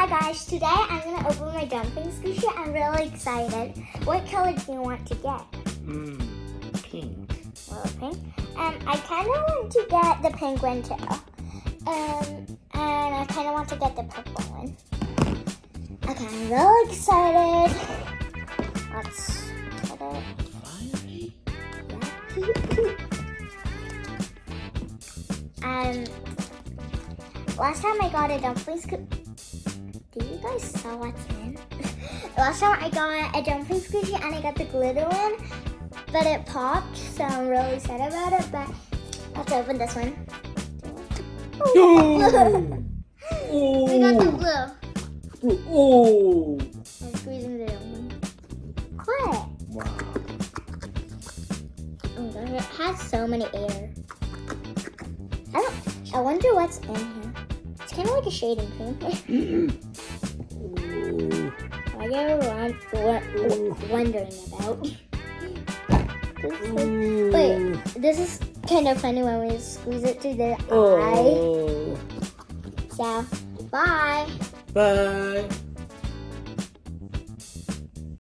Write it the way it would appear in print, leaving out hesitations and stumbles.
guys, today I'm going to open my dumpling squishy. I'm really excited. What color do you want to get? Pink. Well, pink. I kind of want to get the pink one too. And I kind of want to get the purple one. Okay, I'm really excited. Let's get it. Finally. Yeah. Last time I got a dumpling squishy. Do you guys saw what's in? Last time I got a dumpling squishy and I got the glitter one, but it popped, so I'm really sad about it. But let's open this one. Oh. We got the blue. Oh. I'm squeezing the one. Quick! Wow. Oh my gosh, it has so many air. I wonder what's in here. It's kind of like a shading cream. I go wondering about. Wait, this is kind of funny when we squeeze it through the eye. So, bye. Bye.